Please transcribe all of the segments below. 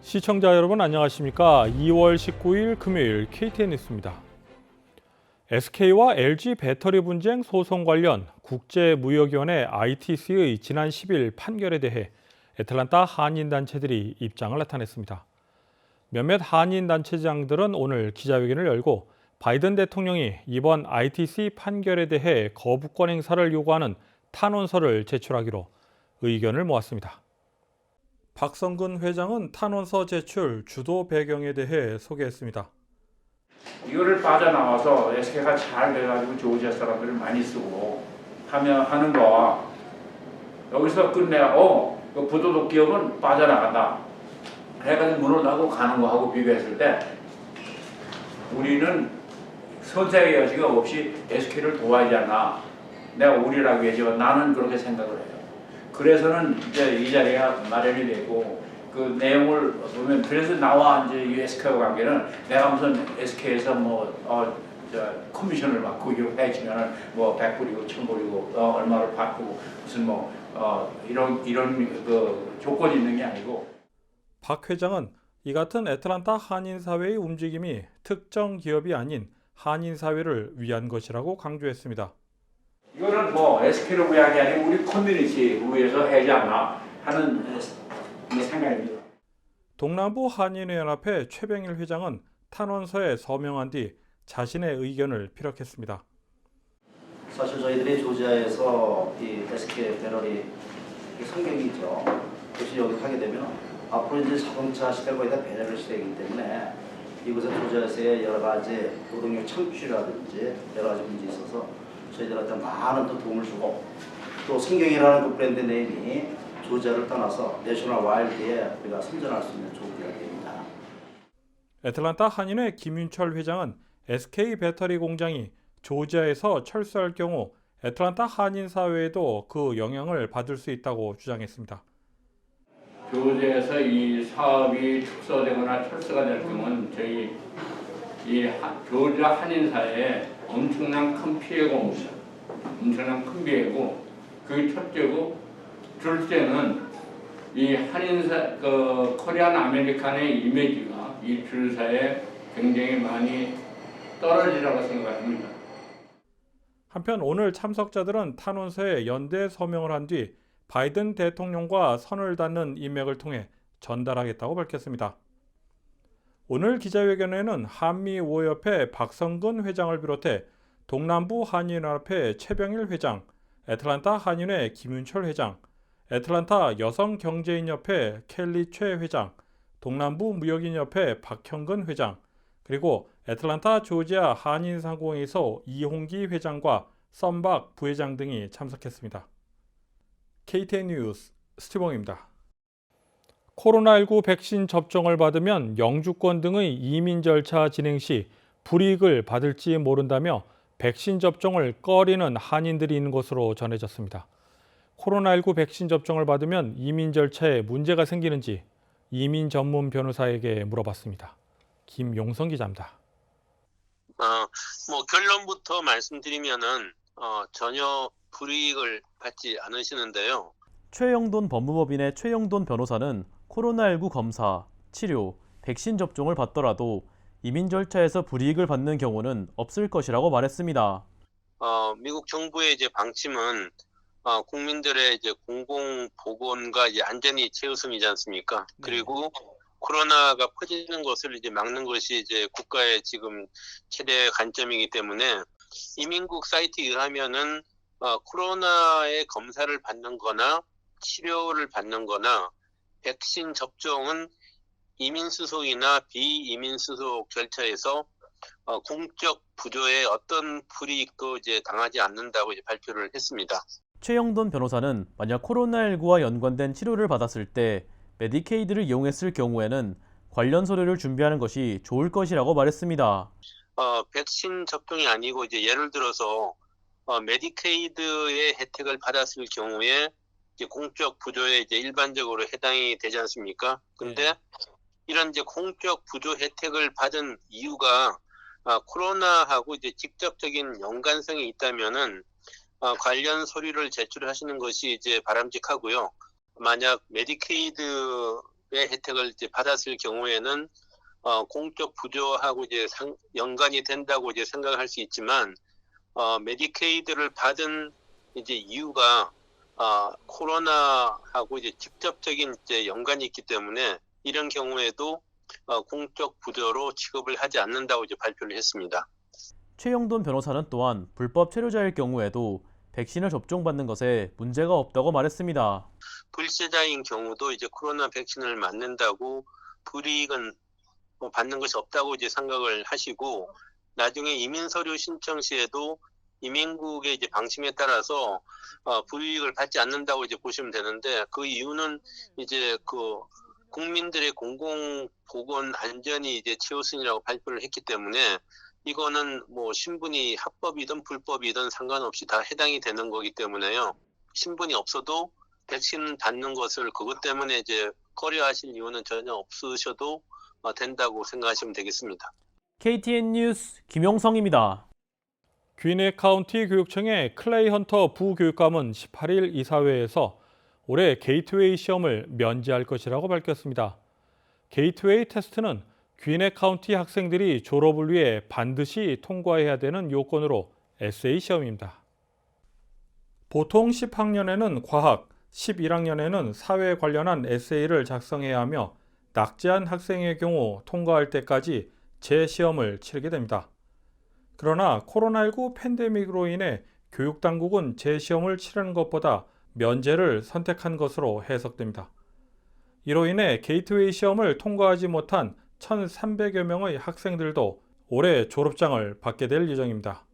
시청자 여러분 안녕하십니까? 2월 19일 금요일 KTN 뉴스입니다. SK와 LG 배터리 분쟁 소송 관련 국제무역위원회 ITC의 지난 10일 판결에 대해 애틀란타 한인단체들이 입장을 나타냈습니다. 몇몇 한인단체장들은 오늘 기자회견을 열고 바이든 대통령이 이번 ITC 판결에 대해 거부권 행사를 요구하는 탄원서를 제출하기로 의견을 모았습니다. 박성근 회장은 탄원서 제출 주도 배경에 대해 소개했습니다. 이거를 빠져나와서 SK가 잘 돼가지고 조지아 사람들을 많이 쓰고 하는 거와 여기서 그 부도덕 기업은 빠져나간다 해가지고 문을 닫고 가는 거하고 비교했을 때 우리는 선택의 여지가 없이 SK를 도와야지 않나. 내가 우리라고 얘기하지만 나는 그렇게 생각을 해요. 그래서는 이제 이 자리가 마련이 되고 그 내용을 보면 그래서 나와 이제 이 SK와 관계는 내가 무슨 SK에서 커미션을 받고 이렇게 해주면은 100불이고 1000불이고 얼마를 받고 무슨 이런 그 조건이 있는 게 아니고. 박 회장은 이 같은 애틀란타 한인 사회의 움직임이 특정 기업이 아닌 한인 사회를 위한 것이라고 강조했습니다. 이거는 SK를 위한 게 아니고 우리 커뮤니티 위해서 하지 않나 하는 생각입니다. 동남부 한인회연합회 최병일 회장은 탄원서에 서명한 뒤 자신의 의견을 피력했습니다. 사실 저희들이 조지아에서 이 SK 배럴이 성경이죠. 그것이 여기 하게 되면 앞으로 이제 자동차 시대가 거의 다 배럴 시대이기 때문에 이곳에 조지아에서의 여러 가지 노동력 창출이라든지 여러 가지 문제에 있어서 저희들한테 많은 또 도움을 주고 또 성경이라는 그 브랜드 네임이 조지아를 떠나서 내셔널 와일드에 우리가 선전할 수 있는 좋은 이야기입니다. 애틀란타 한인회 김윤철 회장은 SK 배터리 공장이 조지아에서 철수할 경우 애틀란타 한인 사회에도 그 영향을 받을 수 있다고 주장했습니다. 조지아에서 이 사업이 축소되거나 철수가 될 경우는 저희 이 조지아 한인 사회에 엄청난 큰 피해가 옵니다. 엄청난 큰 피해고 그게 첫째고 둘째는 이 한인사 코리안 아메리칸의 이미지가 이 줄 사회에 굉장히 많이 떨어지라고 생각합니다. 한편 오늘 참석자들은 탄원서에 연대 서명을 한 뒤 바이든 대통령과 선을 닿는 인맥을 통해 전달하겠다고 밝혔습니다. 오늘 기자회견에는 한미우호협회 박성근 회장을 비롯해 동남부 한인연합회 최병일 회장, 애틀란타 한인회 김윤철 회장, 애틀란타 여성경제인협회 켈리 최 회장, 동남부 무역인협회 박형근 회장, 그리고 애틀란타 조지아 한인상공회에서 이홍기 회장과 썸박 부회장 등이 참석했습니다. KTN 뉴스 스티봉입니다. 코로나19 백신 접종을 받으면 영주권 등의 이민 절차 진행 시 불이익을 받을지 모른다며 백신 접종을 꺼리는 한인들이 있는 것으로 전해졌습니다. 코로나19 백신 접종을 받으면 이민 절차에 문제가 생기는지 이민 전문 변호사에게 물어봤습니다. 김용성 기자입니다. 결론부터 말씀드리면은 전혀 불이익을 받지 않으시는데요. 최영돈 법무법인의 최영돈 변호사는 코로나19 검사, 치료, 백신 접종을 받더라도 이민 절차에서 불이익을 받는 경우는 없을 것이라고 말했습니다. 미국 정부의 이제 방침은 국민들의 이제 공공보건과 이제 안전이 최우선이지 않습니까? 네. 그리고 코로나가 퍼지는 것을 이제 막는 것이 이제 국가의 지금 최대 관점이기 때문에 이민국 사이트에 의하면은 코로나의 검사를 받는 거나 치료를 받는 거나 백신 접종은 이민수속이나 비이민수속 절차에서 공적 부조에 어떤 불이익도 이제 당하지 않는다고 이제 발표를 했습니다. 최영돈 변호사는 만약 코로나19와 연관된 치료를 받았을 때 메디케이드를 이용했을 경우에는 관련 서류를 준비하는 것이 좋을 것이라고 말했습니다. 백신 접종이 아니고 이제 예를 들어서 메디케이드의 혜택을 받았을 경우에 이제 공적 부조에 이제 일반적으로 해당이 되지 않습니까? 근데 이런 이제 공적 부조 혜택을 받은 이유가 코로나하고 이제 직접적인 연관성이 있다면은 관련 서류를 제출하시는 것이 이제 바람직하고요. 만약 메디케이드 혜택을 이제 받았을 경우에는 공적 부조하고 이제 연관이 된다고 이제 생각할 수 있지만 메디케이드를 받은 이제 이유가 코로나하고 이제 직접적인 이제 연관이 있기 때문에 이런 경우에도 공적 부조로 취급을 하지 않는다고 이제 발표를 했습니다. 최영돈 변호사는 또한 불법 체류자일 경우에도 백신을 접종받는 것에 문제가 없다고 말했습니다. 불세자인 경우도 이제 코로나 백신을 맞는다고 불이익은 받는 것이 없다고 이제 생각을 하시고 나중에 이민 서류 신청 시에도 이민국의 이제 방침에 따라서 불이익을 받지 않는다고 이제 보시면 되는데 그 이유는 이제 그 국민들의 공공보건 안전이 이제 최우선이라고 발표를 했기 때문에 이거는 뭐 신분이 합법이든 불법이든 상관없이 다 해당이 되는 거기 때문에요. 신분이 없어도 백신 받는 것을 그것 때문에 이제 꺼려하실 이유는 전혀 없으셔도 된다고 생각하시면 되겠습니다. KTN 뉴스 김용성입니다. 귀네 카운티 교육청의 클레이 헌터 부교육감은 18일 이사회에서 올해 게이트웨이 시험을 면제할 것이라고 밝혔습니다. 게이트웨이 테스트는 귀네 카운티 학생들이 졸업을 위해 반드시 통과해야 되는 요건으로 에세이 시험입니다. 보통 10학년에는 과학, 11학년에는 사회에 관련한 에세이를 작성해야 하며 낙제한 학생의 경우 통과할 때까지 재시험을 치르게 됩니다. 그러나 코로나19 팬데믹으로 인해 교육당국은 재시험을 치르는 것보다 면제를 선택한 것으로 해석됩니다. 이로 인해 게이트웨이 시험을 통과하지 못한 1,300여 명의 학생들도 올해 졸업장을 받게 될 예정입니다.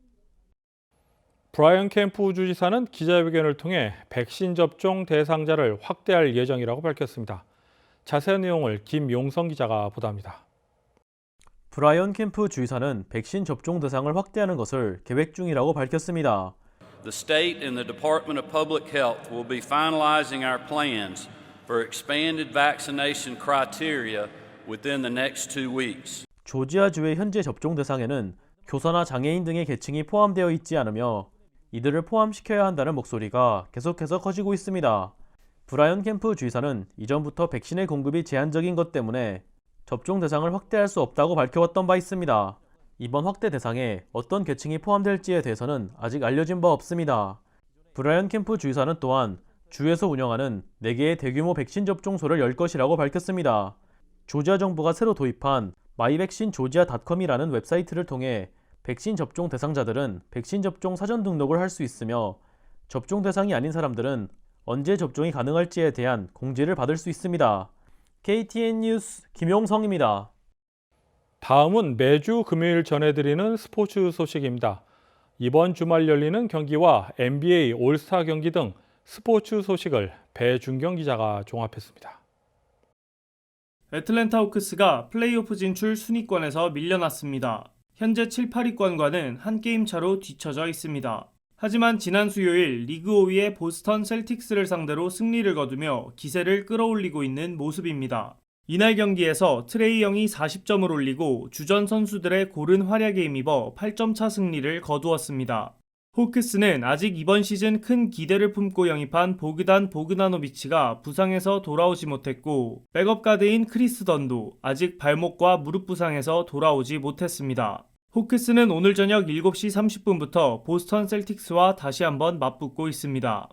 브라이언 캠프 주지사는 기자회견을 통해 백신 접종 대상자를 확대할 예정이라고 밝혔습니다. 자세한 내용을 김용성 기자가 보도합니다. 브라이언 캠프 주지사는 백신 접종 대상을 확대하는 것을 계획 중이라고 밝혔습니다. The state and the Department of Public Health will be finalizing our plans for expanded vaccination criteria within the next 2 weeks. 조지아주의 현재 접종 대상에는 교사나 장애인 등의 계층이 포함되어 있지 않으며 이들을 포함시켜야 한다는 목소리가 계속해서 커지고 있습니다. 브라이언 캠프 주지사는 이전부터 백신의 공급이 제한적인 것 때문에 접종 대상을 확대할 수 없다고 밝혀왔던 바 있습니다. 이번 확대 대상에 어떤 계층이 포함될지에 대해서는 아직 알려진 바 없습니다. 브라이언 캠프 주지사는 또한 주에서 운영하는 4개의 대규모 백신 접종소를 열 것이라고 밝혔습니다. 조지아 정부가 새로 도입한 myvaccinegeorgia.com이라는 웹사이트를 통해 백신 접종 대상자들은 백신 접종 사전 등록을 할 수 있으며 접종 대상이 아닌 사람들은 언제 접종이 가능할지에 대한 공지를 받을 수 있습니다. KTN 뉴스 김용성입니다. 다음은 매주 금요일 전해드리는 스포츠 소식입니다. 이번 주말 열리는 경기와 NBA 올스타 경기 등 스포츠 소식을 배준경 기자가 종합했습니다. 애틀랜타 호크스가 플레이오프 진출 순위권에서 밀려났습니다. 현재 7, 8위권과는 한 게임 차로 뒤처져 있습니다. 하지만 지난 수요일 리그 5위의 보스턴 셀틱스를 상대로 승리를 거두며 기세를 끌어올리고 있는 모습입니다. 이날 경기에서 트레이 영이 40점을 올리고 주전 선수들의 고른 활약에 힘입어 8점 차 승리를 거두었습니다. 호크스는 아직 이번 시즌 큰 기대를 품고 영입한 보그단 보그다노비치가 부상에서 돌아오지 못했고 백업 가드인 크리스 던도 아직 발목과 무릎 부상에서 돌아오지 못했습니다. 호크스는 오늘 저녁 7시 30분부터 보스턴 셀틱스와 다시 한번 맞붙고 있습니다.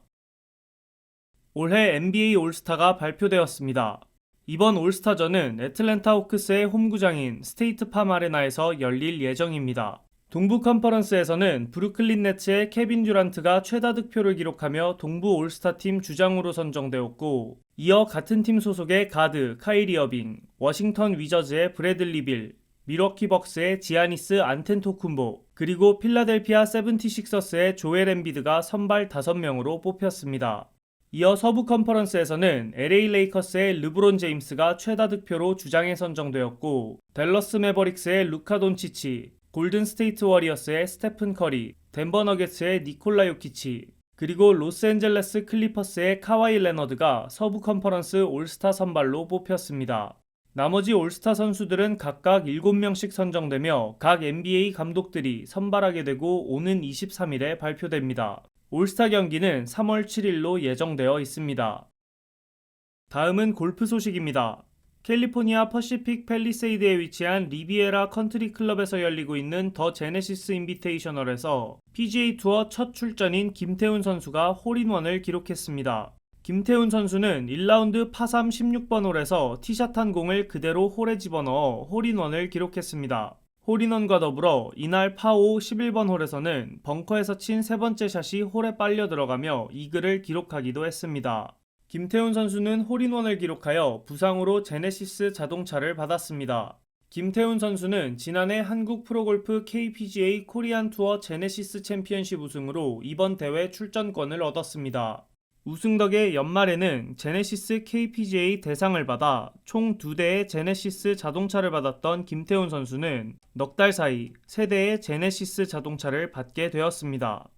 올해 NBA 올스타가 발표되었습니다. 이번 올스타전은 애틀랜타 호크스의 홈구장인 스테이트 팜 아레나에서 열릴 예정입니다. 동부 컨퍼런스에서는 브루클린 네츠의 케빈 듀란트가 최다 득표를 기록하며 동부 올스타팀 주장으로 선정되었고 이어 같은 팀 소속의 가드 카이리 어빙, 워싱턴 위저즈의 브래들리 빌, 밀워키 벅스의 지아니스 안텐토쿤보, 그리고 필라델피아 세븐티식서스의 조엘 엠비드가 선발 5명으로 뽑혔습니다. 이어 서부 컨퍼런스에서는 LA 레이커스의 르브론 제임스가 최다 득표로 주장에 선정되었고 댈러스 매버릭스의 루카 돈치치, 골든 스테이트 워리어스의 스테픈 커리, 덴버 너겟츠의 니콜라 요키치, 그리고 로스앤젤레스 클리퍼스의 카와이 레너드가 서부 컨퍼런스 올스타 선발로 뽑혔습니다. 나머지 올스타 선수들은 각각 7명씩 선정되며 각 NBA 감독들이 선발하게 되고 오는 23일에 발표됩니다. 올스타 경기는 3월 7일로 예정되어 있습니다. 다음은 골프 소식입니다. 캘리포니아 퍼시픽 팰리세이드에 위치한 리비에라 컨트리 클럽에서 열리고 있는 더 제네시스 인비테이셔널에서 PGA 투어 첫 출전인 김태훈 선수가 홀인원을 기록했습니다. 김태훈 선수는 1라운드 파3 16번 홀에서 티샷 한 공을 그대로 홀에 집어넣어 홀인원을 기록했습니다. 홀인원과 더불어 이날 파5 11번 홀에서는 벙커에서 친 세 번째 샷이 홀에 빨려 들어가며 이글을 기록하기도 했습니다. 김태훈 선수는 홀인원을 기록하여 부상으로 제네시스 자동차를 받았습니다. 김태훈 선수는 지난해 한국 프로골프 KPGA 코리안 투어 제네시스 챔피언십 우승으로 이번 대회 출전권을 얻었습니다. 우승 덕에 연말에는 제네시스 KPGA 대상을 받아 총 2대의 제네시스 자동차를 받았던 김태훈 선수는 넉 달 사이 3대의 제네시스 자동차를 받게 되었습니다.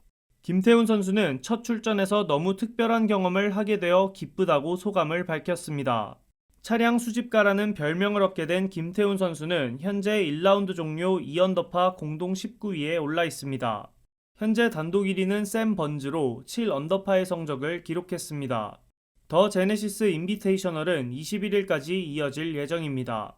김태훈 선수는 첫 출전에서 너무 특별한 경험을 하게 되어 기쁘다고 소감을 밝혔습니다. 차량 수집가라는 별명을 얻게 된 김태훈 선수는 현재 1라운드 종료 2언더파 공동 19위에 올라 있습니다. 현재 단독 1위는 샘 번즈로 7언더파의 성적을 기록했습니다. 더 제네시스 인비테이셔널은 21일까지 이어질 예정입니다.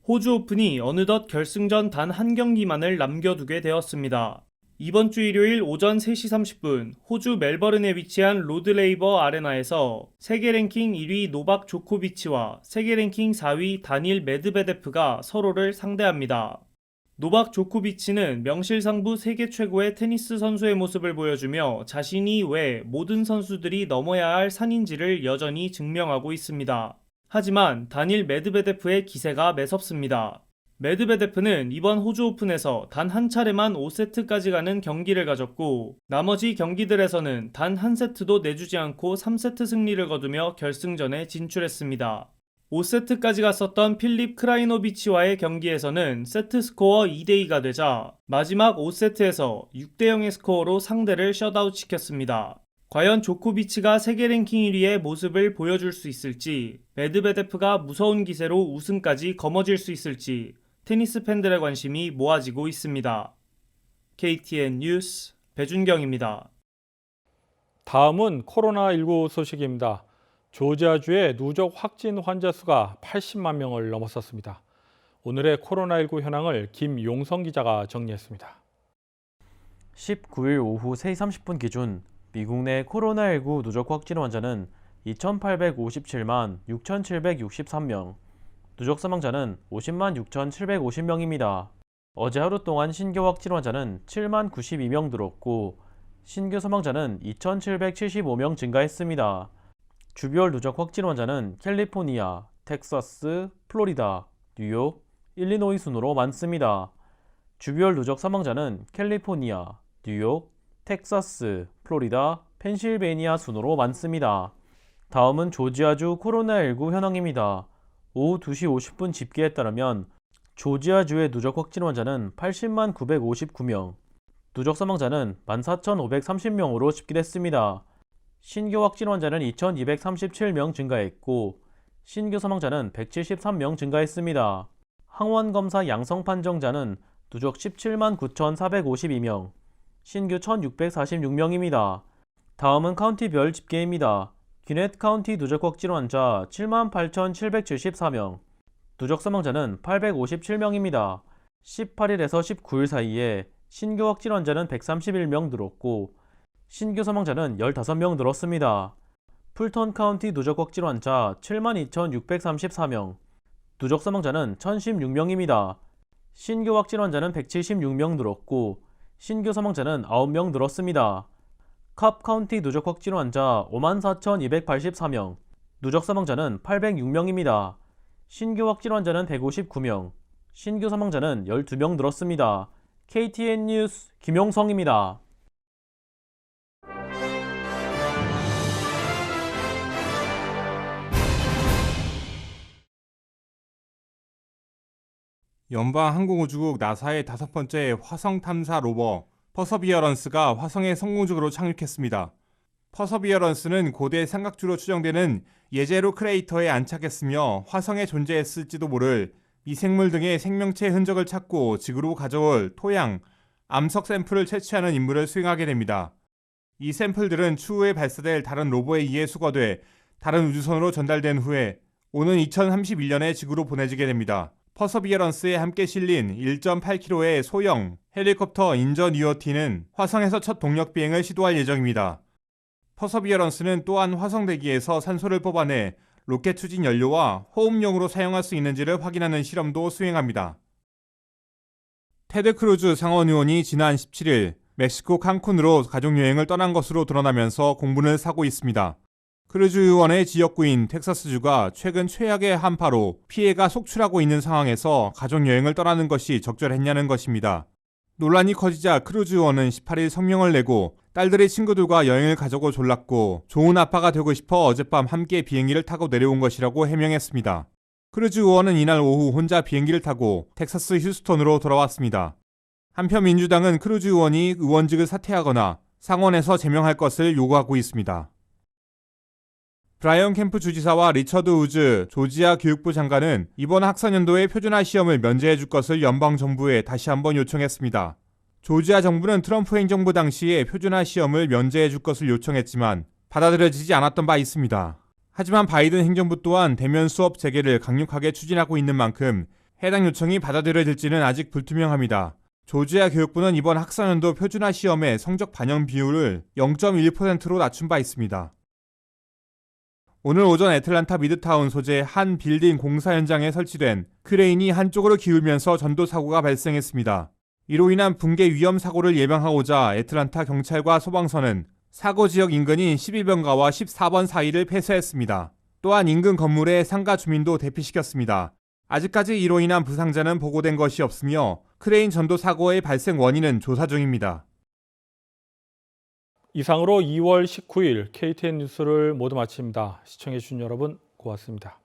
호주 오픈이 어느덧 결승전 단 한 경기만을 남겨두게 되었습니다. 이번 주 일요일 오전 3시 30분 호주 멜버른에 위치한 로드레이버 아레나에서 세계 랭킹 1위 노박 조코비치와 세계 랭킹 4위 다닐 메드베데프가 서로를 상대합니다. 노박 조코비치는 명실상부 세계 최고의 테니스 선수의 모습을 보여주며 자신이 왜 모든 선수들이 넘어야 할 산인지를 여전히 증명하고 있습니다. 하지만 다닐 메드베데프의 기세가 매섭습니다. 메드베데프는 이번 호주 오픈에서 단 한 차례만 5세트까지 가는 경기를 가졌고 나머지 경기들에서는 단 한 세트도 내주지 않고 3세트 승리를 거두며 결승전에 진출했습니다. 5세트까지 갔었던 필립 크라이노비치와의 경기에서는 세트 스코어 2대2가 되자 마지막 5세트에서 6대0의 스코어로 상대를 셧아웃 시켰습니다. 과연 조코비치가 세계 랭킹 1위의 모습을 보여줄 수 있을지, 메드베데프가 무서운 기세로 우승까지 거머쥘 수 있을지 테니스 팬들의 관심이 모아지고 있습니다. KTN 뉴스 배준경입니다. 다음은 코로나19 소식입니다. 조지아주의 누적 확진 환자 수가 80만 명을 넘어섰습니다. 오늘의 코로나19 현황을 김용성 기자가 정리했습니다. 19일 오후 3시 30분 기준 미국 내 코로나19 누적 확진 환자는 2,857만 6,763명, 누적 사망자는 50만 6,750명입니다. 어제 하루 동안 신규 확진 환자는 7만 92명 늘었고 신규 사망자는 2,775명 증가했습니다. 주별 누적 확진 환자는 캘리포니아, 텍사스, 플로리다, 뉴욕, 일리노이 순으로 많습니다. 주별 누적 사망자는 캘리포니아, 뉴욕, 텍사스, 플로리다, 펜실베이니아 순으로 많습니다. 다음은 조지아주 코로나19 현황입니다. 오후 2시 50분 집계에 따르면 조지아주의 누적 확진 환자는 80만 959명, 누적 사망자는 14,530명으로 집계됐습니다. 신규 확진 환자는 2,237명 증가했고 신규 사망자는 173명 증가했습니다. 항원 검사 양성 판정자는 누적 17만 9,452명, 신규 1,646명입니다. 다음은 카운티별 집계입니다. 귀넷 카운티 누적 확진 환자 7만 8,774명, 누적 사망자는 857명입니다. 18일에서 19일 사이에 신규 확진 환자는 131명 늘었고 신규 사망자는 15명 늘었습니다. 풀턴 카운티 누적 확진 환자 72,634명, 누적 사망자는 1,016명입니다. 신규 확진 환자는 176명 늘었고 신규 사망자는 9명 늘었습니다. 캅 카운티 누적 확진 환자 54,284명, 누적 사망자는 806명입니다. 신규 확진 환자는 159명, 신규 사망자는 12명 늘었습니다. KTN 뉴스 김용성입니다. 연방항공우주국 나사의 5번째 화성 탐사 로버 퍼서비어런스가 화성에 성공적으로 착륙했습니다. 퍼서비어런스는 고대 삼각주로 추정되는 예제로 크레이터에 안착했으며 화성에 존재했을지도 모를 미생물 등의 생명체 흔적을 찾고 지구로 가져올 토양, 암석 샘플을 채취하는 임무를 수행하게 됩니다. 이 샘플들은 추후에 발사될 다른 로버에 의해 수거돼 다른 우주선으로 전달된 후에 오는 2031년에 지구로 보내지게 됩니다. 퍼서비어런스에 함께 실린 1.8km의 소형 헬리콥터 인저니어티는 화성에서 첫 동력 비행을 시도할 예정입니다. 퍼서비어런스는 또한 화성 대기에서 산소를 뽑아내 로켓 추진 연료와 호흡용으로 사용할 수 있는지를 확인하는 실험도 수행합니다. 테드 크루즈 상원 의원이 지난 17일 멕시코 칸쿤으로 가족여행을 떠난 것으로 드러나면서 공분을 사고 있습니다. 크루즈 의원의 지역구인 텍사스주가 최근 최악의 한파로 피해가 속출하고 있는 상황에서 가족여행을 떠나는 것이 적절했냐는 것입니다. 논란이 커지자 크루즈 의원은 18일 성명을 내고 딸들의 친구들과 여행을 가자고 졸랐고 좋은 아빠가 되고 싶어 어젯밤 함께 비행기를 타고 내려온 것이라고 해명했습니다. 크루즈 의원은 이날 오후 혼자 비행기를 타고 텍사스 휴스턴으로 돌아왔습니다. 한편 민주당은 크루즈 의원이 의원직을 사퇴하거나 상원에서 제명할 것을 요구하고 있습니다. 브라이언 캠프 주지사와 리처드 우즈 조지아 교육부 장관은 이번 학사년도의 표준화 시험을 면제해 줄 것을 연방정부에 다시 한번 요청했습니다. 조지아 정부는 트럼프 행정부 당시에 표준화 시험을 면제해 줄 것을 요청했지만 받아들여지지 않았던 바 있습니다. 하지만 바이든 행정부 또한 대면 수업 재개를 강력하게 추진하고 있는 만큼 해당 요청이 받아들여질지는 아직 불투명합니다. 조지아 교육부는 이번 학사년도 표준화 시험의 성적 반영 비율을 0.1%로 낮춘 바 있습니다. 오늘 오전 애틀란타 미드타운 소재 한 빌딩 공사 현장에 설치된 크레인이 한쪽으로 기울면서 전도 사고가 발생했습니다. 이로 인한 붕괴 위험 사고를 예방하고자 애틀란타 경찰과 소방서는 사고 지역 인근인 11번가와 14번 사이를 폐쇄했습니다. 또한 인근 건물의 상가 주민도 대피시켰습니다. 아직까지 이로 인한 부상자는 보고된 것이 없으며 크레인 전도 사고의 발생 원인은 조사 중입니다. 이상으로 2월 19일 KTN 뉴스를 모두 마칩니다. 시청해주신 여러분 고맙습니다.